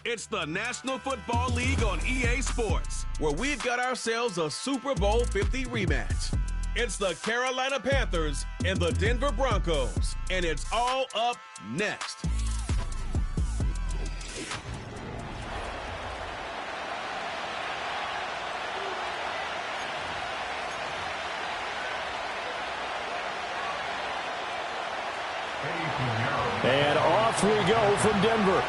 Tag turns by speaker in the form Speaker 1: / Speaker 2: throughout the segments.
Speaker 1: It's the National Football League on EA Sports, where we've got ourselves a Super Bowl 50 rematch. It's the Carolina Panthers and the Denver Broncos, and it's all up next.
Speaker 2: And off we go from Denver.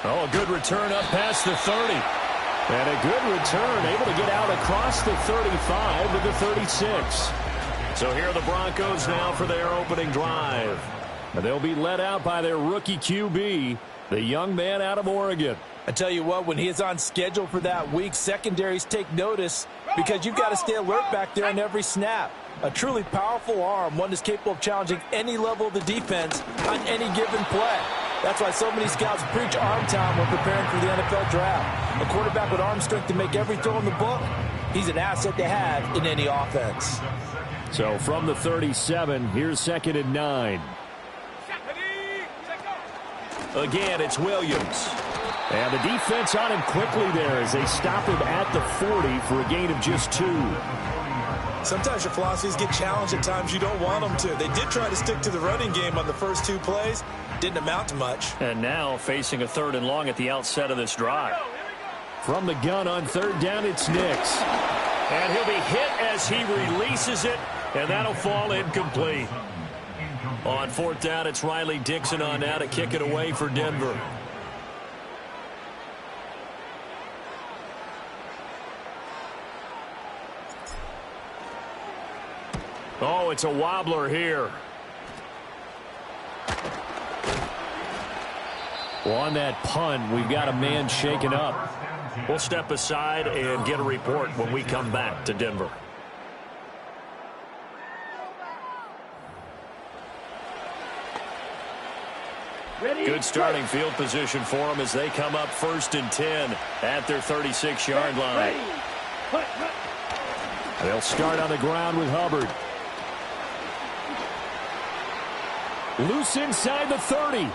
Speaker 2: Oh, a good return up past the 30. And a good return, able to get out across the 35 to the 36. So here are the Broncos now for their opening drive. And they'll be led out by their rookie QB, the young man out of Oregon.
Speaker 3: I tell you what, when he is on schedule for that week, secondaries take notice because you've got to stay alert back there on every snap. A truly powerful arm, one that's capable of challenging any level of the defense on any given play. That's why so many scouts preach arm time when preparing for the NFL draft. A quarterback with arm strength to make every throw in the book, he's an asset to have in any offense.
Speaker 2: So from the 37, here's 2nd and 9. Again, it's Williams. And the defense on him quickly there as they stop him at the 40 for a gain of just 2.
Speaker 3: Sometimes your philosophies get challenged at times you don't want them to. They did try to stick to the running game on the first 2 plays. Didn't amount to much.
Speaker 2: And now facing a 3rd and long at the outset of this drive. From the gun on 3rd down, it's Nix. And he'll be hit as he releases it, and that'll fall incomplete. On 4th down, it's Riley Dixon on now to kick it away for Denver. Oh, it's a wobbler here. Well, on that punt, we've got a man shaken up. We'll step aside and get a report when we come back to Denver. Good starting field position for them as they come up 1st and 10 at their 36-yard line. They'll start on the ground with Hubbard. Loose inside the 30.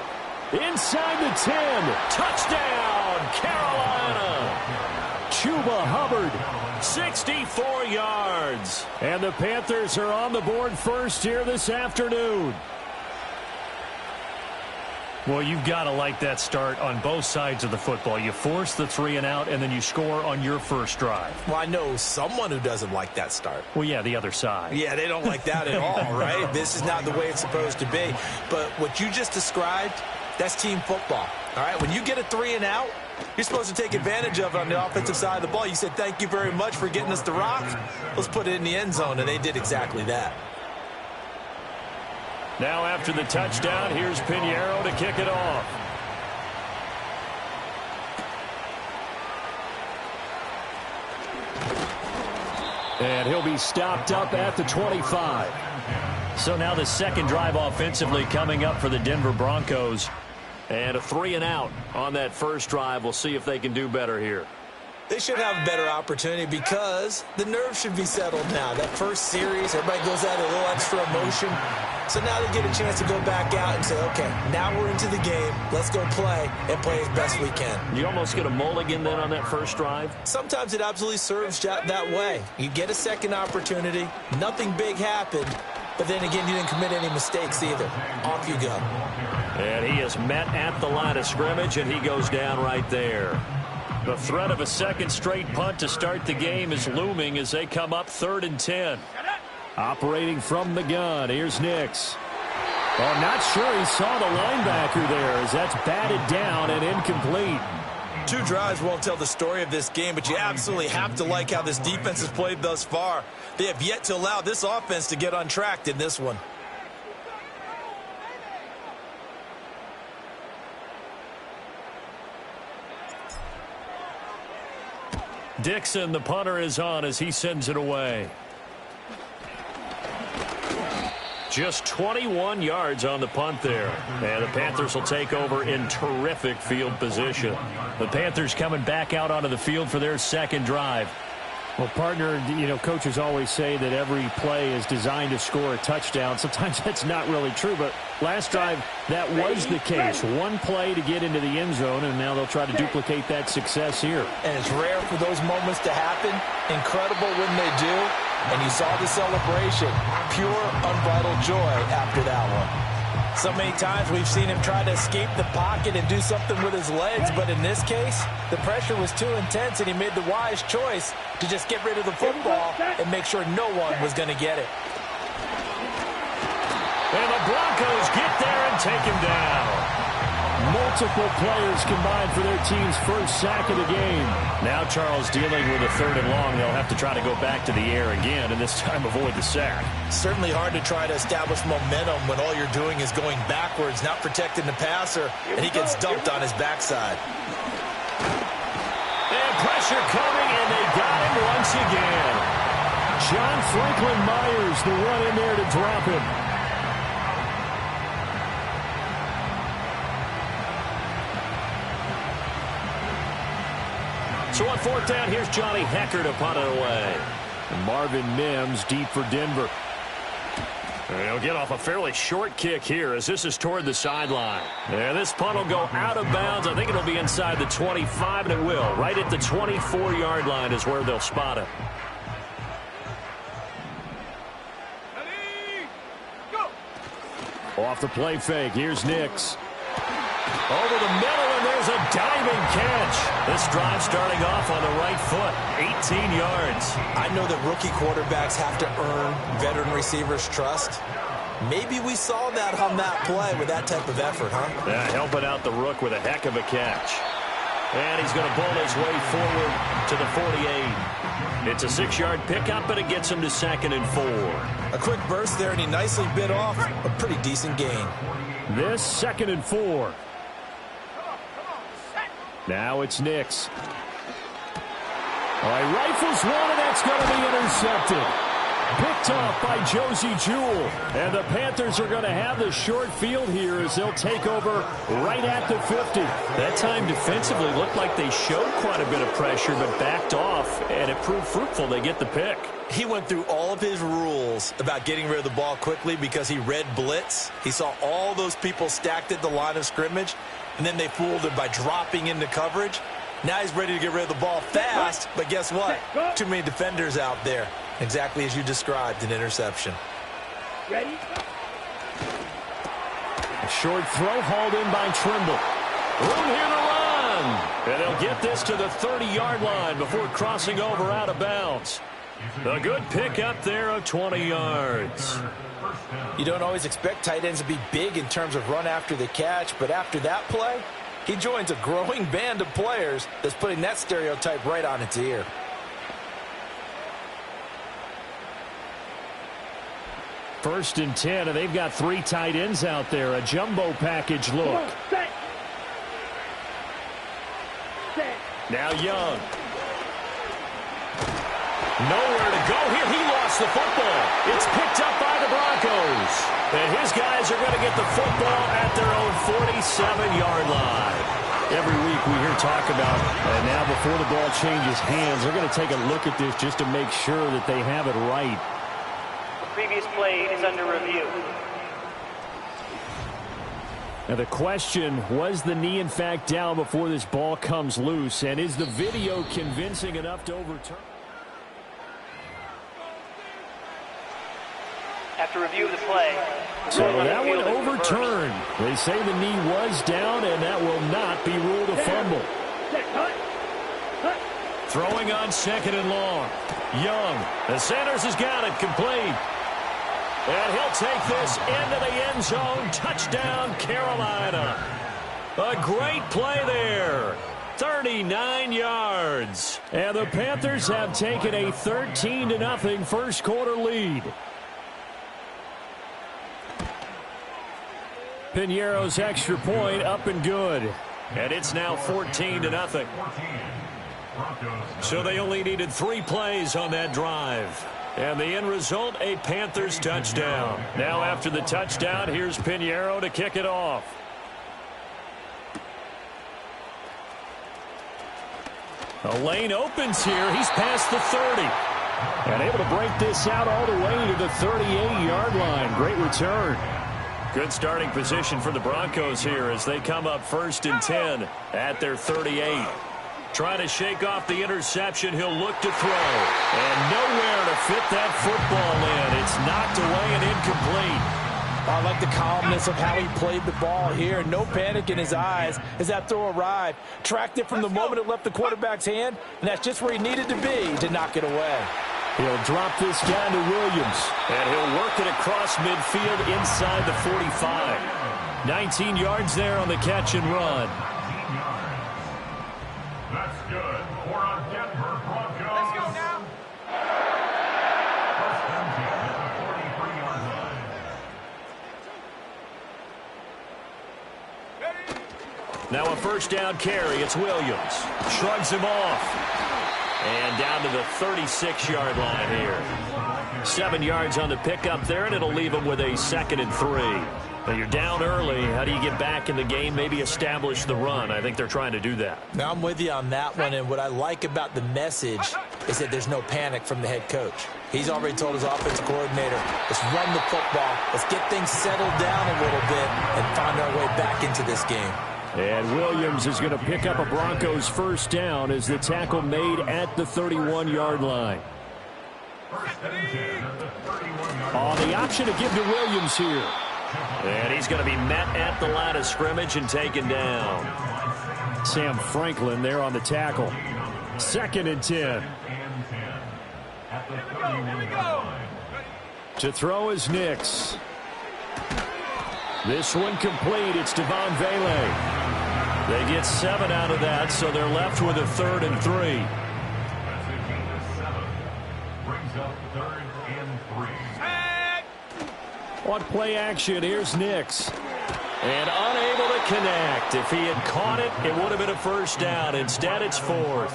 Speaker 2: Inside the 10. Touchdown, Carolina. Chuba Hubbard, 64 yards. And the Panthers are on the board first here this afternoon.
Speaker 4: Well, you've got to like that start on both sides of the football. You force the 3 and out, and then you score on your first drive.
Speaker 3: Well, I know someone who doesn't like that start.
Speaker 4: Well, yeah, the other side.
Speaker 3: Yeah, they don't like that at all, right? This is not the way it's supposed to be. But what you just described, that's team football, all right? When you get a 3 and out, you're supposed to take advantage of it on the offensive side of the ball. You said, thank you very much for getting us the rock. Let's put it in the end zone, and they did exactly that.
Speaker 2: Now after the touchdown, here's Pinheiro to kick it off. And he'll be stopped up at the 25.
Speaker 4: So now the second drive offensively coming up for the Denver Broncos.
Speaker 2: And a 3 and out on that first drive. We'll see if they can do better here.
Speaker 3: They should have a better opportunity because the nerves should be settled now. That first series, everybody goes out a little extra emotion. So now they get a chance to go back out and say, okay, now we're into the game. Let's go play and play as best we can.
Speaker 2: You almost get a mulligan then on that first drive?
Speaker 3: Sometimes it absolutely serves that way. You get a second opportunity. Nothing big happened. But then again, you didn't commit any mistakes either. Off you go.
Speaker 2: And he is met at the line of scrimmage, and he goes down right there. The threat of a second straight punt to start the game is looming as they come up 3rd and 10. Operating from the gun, here's Nix. Well, not sure he saw the linebacker there as that's batted down and incomplete.
Speaker 3: 2 drives won't tell the story of this game, but you absolutely have to like how this defense has played thus far. They have yet to allow this offense to get untracked in this one.
Speaker 4: Dixon, the punter, is on as he sends it away.
Speaker 2: Just 21 yards on the punt there. And the Panthers will take over in terrific field position.
Speaker 4: The Panthers coming back out onto the field for their second drive. Well, partner, coaches always say that every play is designed to score a touchdown. Sometimes that's not really true, but last drive, that was the case. One play to get into the end zone, and now they'll try to duplicate that success here.
Speaker 3: And it's rare for those moments to happen. Incredible when they do. And you saw the celebration. Pure, unbridled joy after that one. So many times we've seen him try to escape the pocket and do something with his legs, but in this case, the pressure was too intense, and he made the wise choice to just get rid of the football and make sure no one was going to get it.
Speaker 2: And the Broncos get there and take him down.
Speaker 4: Multiple players combined for their team's first sack of the game.
Speaker 2: Now Charles dealing with a 3rd and long. They'll have to try to go back to the air again, and this time avoid the sack.
Speaker 3: Certainly hard to try to establish momentum when all you're doing is going backwards, not protecting the passer, and he gets dumped on his backside.
Speaker 2: And pressure coming, and they got him once again.
Speaker 4: John Franklin Myers, the one in there to drop him.
Speaker 2: So on 4th down, here's Johnny Hecker to punt it away.
Speaker 4: And Marvin Mims deep for Denver.
Speaker 2: He'll get off a fairly short kick here as this is toward the sideline. And this punt will go out of bounds. I think it'll be inside the 25, and it will. Right at the 24-yard line is where they'll spot it.
Speaker 4: Off the play fake, here's Nix.
Speaker 2: Over the middle, and there's a diving catch. This drive starting off on the right foot, 18 yards.
Speaker 3: I know that rookie quarterbacks have to earn veteran receivers' trust. Maybe we saw that on that play with that type of effort, huh?
Speaker 2: Yeah, helping out the rook with a heck of a catch. And he's going to bowl his way forward to the 48. It's a 6-yard pickup, but it gets him to 2nd and 4.
Speaker 3: A quick burst there, and he nicely bit off a pretty decent gain.
Speaker 4: This 2nd and 4. Now it's Nix. All right, rifles one, and that's going to be intercepted. Picked off by Josie Jewell. And the Panthers are going to have the short field here as they'll take over right at the 50.
Speaker 2: That time defensively looked like they showed quite a bit of pressure but backed off, and it proved fruitful. They get the pick.
Speaker 3: He went through all of his rules about getting rid of the ball quickly because he read blitz. He saw all those people stacked at the line of scrimmage, and then they fooled him by dropping into coverage. Now he's ready to get rid of the ball fast, but guess what? Too many defenders out there. Exactly as you described, an interception.
Speaker 4: Ready? A short throw hauled in by Trimble.
Speaker 2: Room here to run. And they'll get this to the 30-yard line before crossing over out of bounds. A good pickup there of 20 yards.
Speaker 3: You don't always expect tight ends to be big in terms of run after the catch, but after that play, he joins a growing band of players that's putting that stereotype right on its ear.
Speaker 4: First and 10, and they've got 3 tight ends out there. A jumbo package look.
Speaker 2: Now Young. Nowhere to go here. He lost the football. It's picked up by the Broncos. And his guys are going to get the football at their own 47-yard line.
Speaker 4: Every week we hear talk about, and now before the ball changes hands, they're going to take a look at this just to make sure that they have it right.
Speaker 5: Previous play is under review.
Speaker 4: Now the question, was the knee in fact down before this ball comes loose? And is the video convincing enough to overturn?
Speaker 5: After review of the play.
Speaker 4: So that one overturned. They say the knee was down, and that will not be ruled a fumble.
Speaker 2: Throwing on 2nd and long. Young. The Sanders has got it complete. And he'll take this into the end zone. Touchdown, Carolina. A great play there. 39 yards.
Speaker 4: And the Panthers have taken a 13-0 first quarter lead. Piñeiro's extra point up and good.
Speaker 2: And it's now 14-0. So they only needed 3 plays on that drive. And the end result, a Panthers touchdown. Now after the touchdown, here's Piñeiro to kick it off. A lane opens here. He's past the 30.
Speaker 4: And able to break this out all the way to the 38-yard line. Great return.
Speaker 2: Good starting position for the Broncos here as they come up 1st and 10 at their 38. Trying to shake off the interception. He'll look to throw. And nowhere to fit that football in. It's knocked away and incomplete.
Speaker 3: I like the calmness of how he played the ball here. No panic in his eyes as that throw arrived. Tracked it from the moment it left the quarterback's hand, and that's just where he needed to be to knock it away.
Speaker 4: He'll drop this down to Williams.
Speaker 2: And he'll work it across midfield inside the 45. 19 yards there on the catch and run.
Speaker 6: That's good for a Denver Broncos. Let's go now. First and 10 at the 43-yard line.
Speaker 2: Now a first down carry. It's Williams. Shrugs him off. And down to the 36-yard line here. 7 yards on the pickup there, and it'll leave him with a 2nd and 3. Now you're down early. How do you get back in the game, maybe establish the run? I think they're trying to do that.
Speaker 3: Now I'm with you on that one, and what I like about the message is that there's no panic from the head coach. He's already told his offensive coordinator, let's run the football, let's get things settled down a little bit and find our way back into this game.
Speaker 4: And Williams is going to pick up a Broncos first down as the tackle made at the 31-yard line. On the option to give to Williams here.
Speaker 2: And he's going to be met at the line of scrimmage and taken down.
Speaker 4: Sam Franklin there on the tackle. 2nd and 10. To throw is Nix. This one complete. It's Devon Vele.
Speaker 2: They get 7 out of that, so they're left with a 3rd and 3.
Speaker 6: Brings up 3rd and 3.
Speaker 4: On play action, here's Nix.
Speaker 2: And unable to connect. If he had caught it, it would have been a first down. Instead, it's 4th.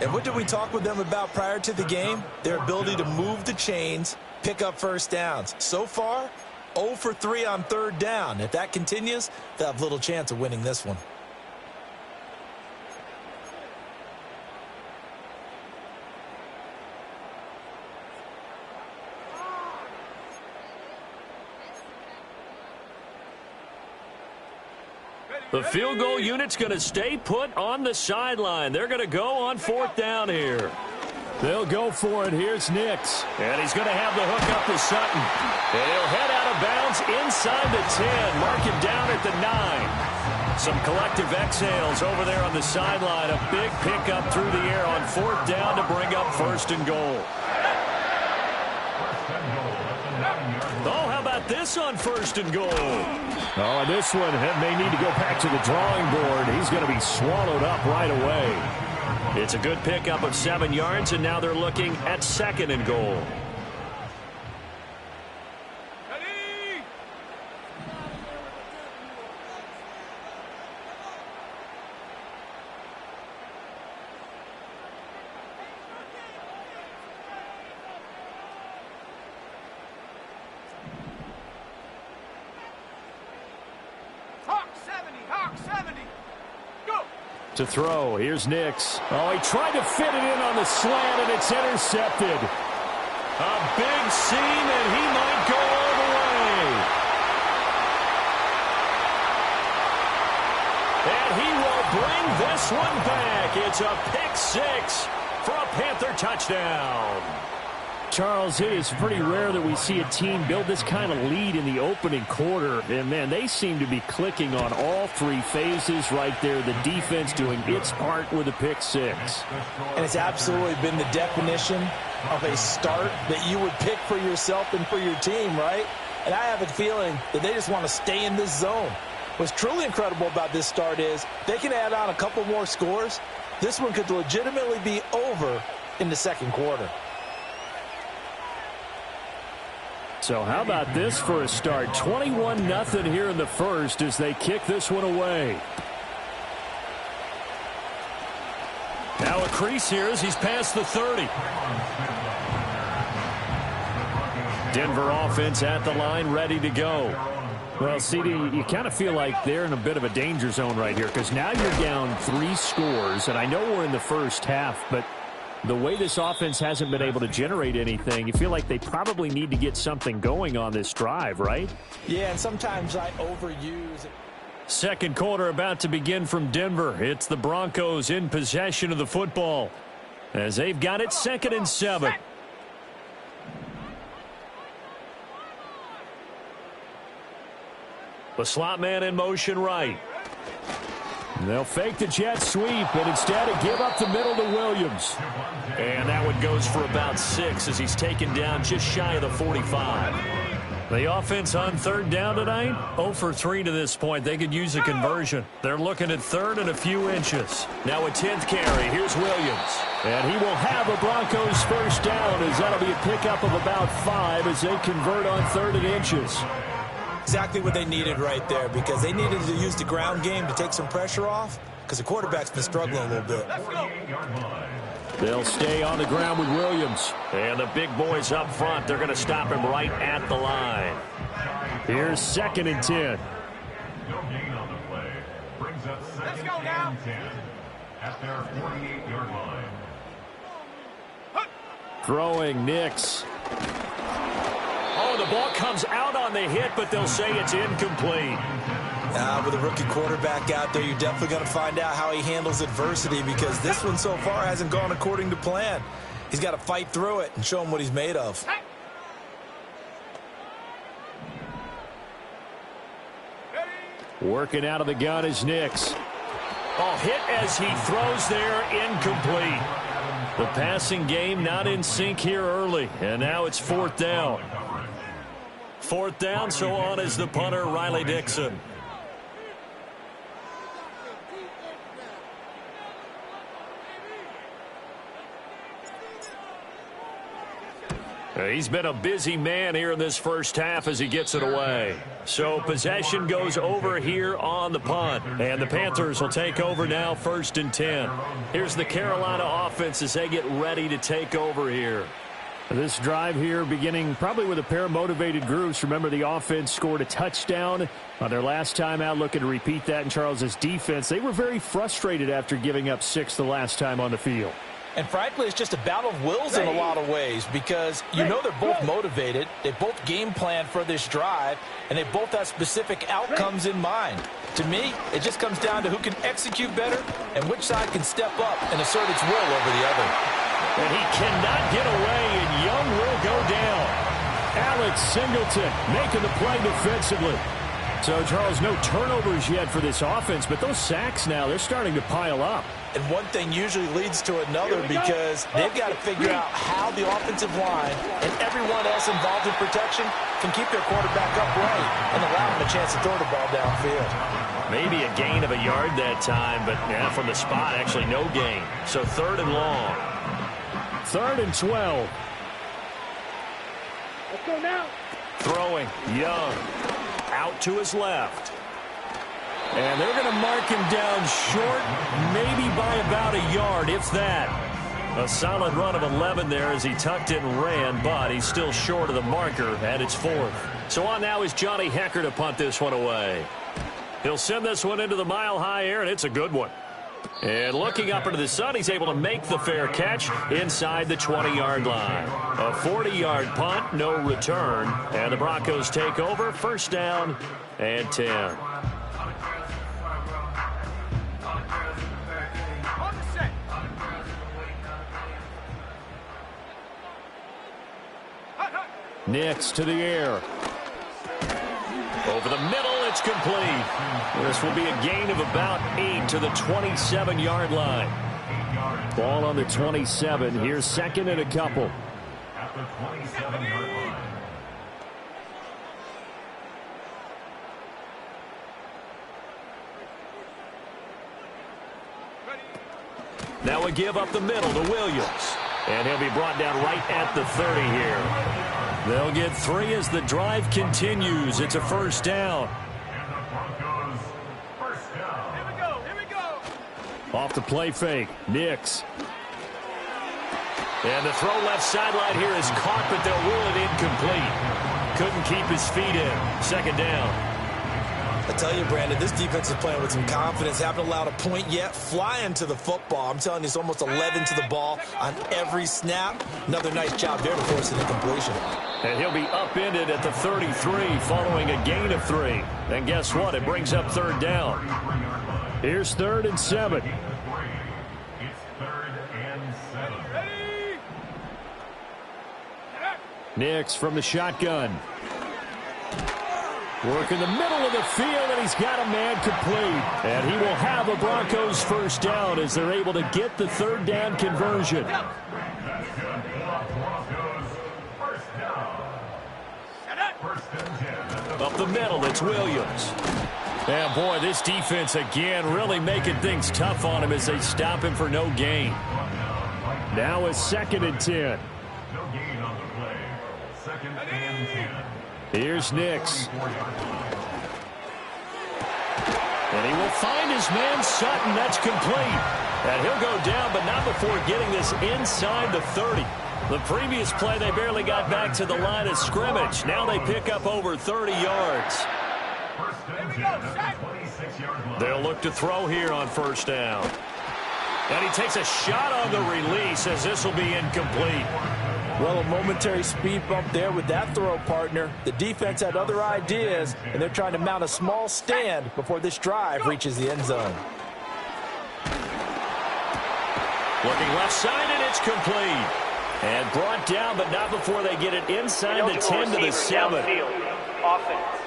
Speaker 3: And what did we talk with them about prior to the game? Their ability to move the chains, pick up first downs. So far, 0 for 3 on 3rd down. If that continues, they'll have little chance of winning this one.
Speaker 2: The field goal unit's going to stay put on the sideline. They're going to go on 4th down here.
Speaker 4: They'll go for it. Here's Nix.
Speaker 2: And he's going to have the hook up to Sutton. And he'll head out of bounds inside the 10. Mark him down at the 9. Some collective exhales over there on the sideline. A big pickup through the air on 4th down to bring up 1st and goal. Oh, how about this on 1st and goal?
Speaker 4: Oh, and this one may need to go back to the drawing board. He's going to be swallowed up right away.
Speaker 2: It's a good pickup of 7 yards, and now they're looking at 2nd and goal.
Speaker 4: To throw, here's Nix. Oh, he tried to fit it in on the slant, and it's intercepted.
Speaker 2: A big seam, and he might go all the way. And he will bring this one back. It's a pick 6 for a Panther touchdown.
Speaker 4: Charles, it is pretty rare that we see a team build this kind of lead in the opening quarter. And, man, they seem to be clicking on all 3 phases right there. The defense doing its part with a pick 6.
Speaker 3: And it's absolutely been the definition of a start that you would pick for yourself and for your team, right? And I have a feeling that they just want to stay in this zone. What's truly incredible about this start is they can add on a couple more scores. This one could legitimately be over in the 2nd quarter.
Speaker 4: So how about this for a start? 21-0 here in the first as they kick this one away.
Speaker 2: Now a crease here as he's past the 30. Denver offense at the line, ready to go.
Speaker 4: Well, CD, you kind of feel like they're in a bit of a danger zone right here because now you're down 3 scores, and I know we're in the first half, but the way this offense hasn't been able to generate anything, you feel like they probably need to get something going on this drive, right?
Speaker 3: Yeah, and sometimes I overuse it.
Speaker 2: Second quarter about to begin from Denver. It's the Broncos in possession of the football as they've got it 2nd and 7. The slot man in motion right. They'll fake the jet sweep, and instead give up the middle to Williams. And that one goes for about 6 as he's taken down just shy of the 45. The offense on 3rd down tonight, 0 for 3 to this point. They could use a conversion. They're looking at 3rd and a few inches. Now a 10th carry. Here's Williams. And he will have a Broncos first down as that'll be a pickup of about 5 as they convert on 3rd and inches.
Speaker 3: Exactly what they needed right there because they needed to use the ground game to take some pressure off because the quarterback's been struggling a little bit.
Speaker 2: They'll stay on the ground with Williams. And the big boys up front, they're going to stop him right at the line. Here's 2nd and 10.
Speaker 6: No gain on the play. Brings up 2nd and 10 at their 48-yard line.
Speaker 2: Throwing Nix. Oh, the ball comes out on the hit, but they'll say it's incomplete.
Speaker 3: With a rookie quarterback out there, you're definitely going to find out how he handles adversity because this one so far hasn't gone according to plan. He's got to fight through it and show him what he's made of.
Speaker 2: Working out of the gun is Nix. Oh, hit as he throws there, incomplete. The passing game not in sync here early, and now it's 4th down. 4th down, so on is the punter, Riley Dixon. He's been a busy man here in this first half as he gets it away. So possession goes over here on the punt. And the Panthers will take over now 1st and 10. Here's the Carolina offense as they get ready to take over here.
Speaker 4: This drive here beginning probably with a pair of motivated groups. Remember, the offense scored a touchdown on their last time out, looking to repeat that in Charles's defense. They were very frustrated after giving up 6 the last time on the field.
Speaker 3: And frankly, it's just a battle of wills in a lot of ways because you know they're both motivated. They both game plan for this drive, and they both have specific outcomes in mind. To me, it just comes down to who can execute better and which side can step up and assert its will over the other.
Speaker 2: And he cannot get away, and Young will go down. Alex Singleton making the play defensively.
Speaker 4: So, Charles, no turnovers yet for this offense, but those sacks now, they're starting to pile up.
Speaker 3: And one thing usually leads to another because they've got to figure out how the offensive line and everyone else involved in protection can keep their quarterback upright and allow him a chance to throw the ball downfield.
Speaker 2: Maybe a gain of a yard that time, but yeah, from the spot, actually no gain. So 3rd and long.
Speaker 4: 3rd and 12.
Speaker 5: Let's go now.
Speaker 2: Throwing, Young. Out to his left. And they're going to mark him down short, maybe by about a yard, if that. A solid run of 11 there as he tucked it and ran, but he's still short of the marker at its 4th. So on now is Johnny Hecker to punt this one away. He'll send this one into the mile-high air, and it's a good one. And looking up into the sun, he's able to make the fair catch inside the 20-yard line. A 40-yard punt, no return. And the Broncos take over, 1st down and 10.
Speaker 4: Nix to the air.
Speaker 2: Over the middle, it's complete. This will be a gain of about 8 to the 27-yard line.
Speaker 4: Ball on the 27. Here's 2nd and a couple.
Speaker 6: At the 27-yard line.
Speaker 2: Now a give up the middle to Williams. And he'll be brought down right at the 30 here. They'll get 3 as the drive continues. It's a 1st down.
Speaker 6: And the Broncos, 1st down.
Speaker 5: Here we go.
Speaker 4: Off the play fake. Nix.
Speaker 2: And the throw left sideline here is caught, but they'll rule it incomplete. Couldn't keep his feet in. 2nd down.
Speaker 3: I tell you, Brandon, this defense is playing with some confidence. Haven't allowed a point yet. Flying to the football. I'm telling you, it's almost 11 to the ball on every snap. Another nice job there to force an incompletion.
Speaker 2: And he'll be upended at the 33 following a gain of 3. And guess what? It brings up third down.
Speaker 4: Here's 3rd and 7.
Speaker 6: It's 3rd and 7.
Speaker 4: Nix from the shotgun. Work in the middle of the field, and he's got a man complete. And he will have a Broncos first down as they're able to get the 3rd down conversion.
Speaker 2: Up the middle, it's Williams. And boy, this defense again really making things tough on him as they stop him for no gain.
Speaker 4: Now it's 2nd and 10.
Speaker 6: No gain on the play. 2nd and 10.
Speaker 4: Here's Nix.
Speaker 2: And he will find his man Sutton. That's complete. And he'll go down, but not before getting this inside the 30. The previous play, they barely got back to the line of scrimmage. Now they pick up over 30 yards. They'll look to throw here on first down. And he takes a shot on the release as this will be incomplete.
Speaker 3: Well, a momentary speed bump there with that throw, partner. The defense had other ideas, and they're trying to mount a small stand before this drive reaches the end zone.
Speaker 2: Looking left side, and it's complete. And brought down, but not before they get it inside the 10 to the 7.
Speaker 5: Offense.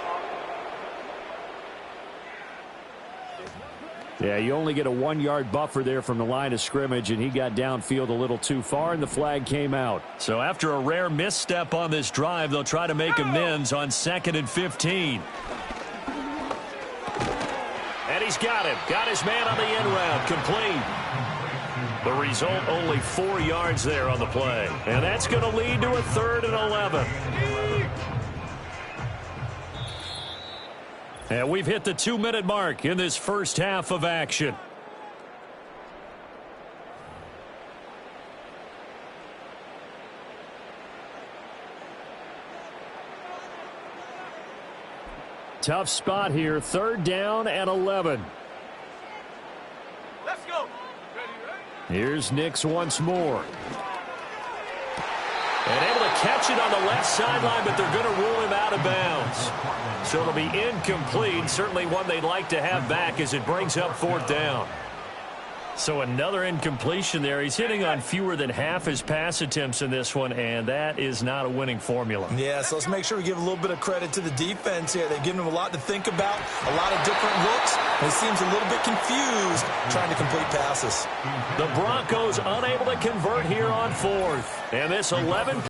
Speaker 4: Yeah, you only get a 1-yard buffer there from the line of scrimmage, and he got downfield a little too far, and the flag came out.
Speaker 2: So after a rare misstep on this drive, they'll try to make amends on 2nd and 15. And he's got him. Got his man on the end route. Complete. The result, only 4 yards there on the play. And that's going to lead to a 3rd and 11. And we've hit the 2-minute mark in this first half of action.
Speaker 4: Tough spot here. 3rd down and 11.
Speaker 5: Let's go.
Speaker 4: Here's Nix once more.
Speaker 2: And able to catch it on the left sideline, but they're going to rule him out of bounds. So it'll be incomplete. Certainly one they'd like to have back as it brings up 4th down. So another incompletion there. He's hitting on fewer than half his pass attempts in this one, and that is not a winning formula.
Speaker 3: Yeah, so let's make sure we give a little bit of credit to the defense here. They've given him a lot to think about, a lot of different looks, and he seems a little bit confused trying to complete passes.
Speaker 2: The Broncos unable to convert here on 4th. And this 11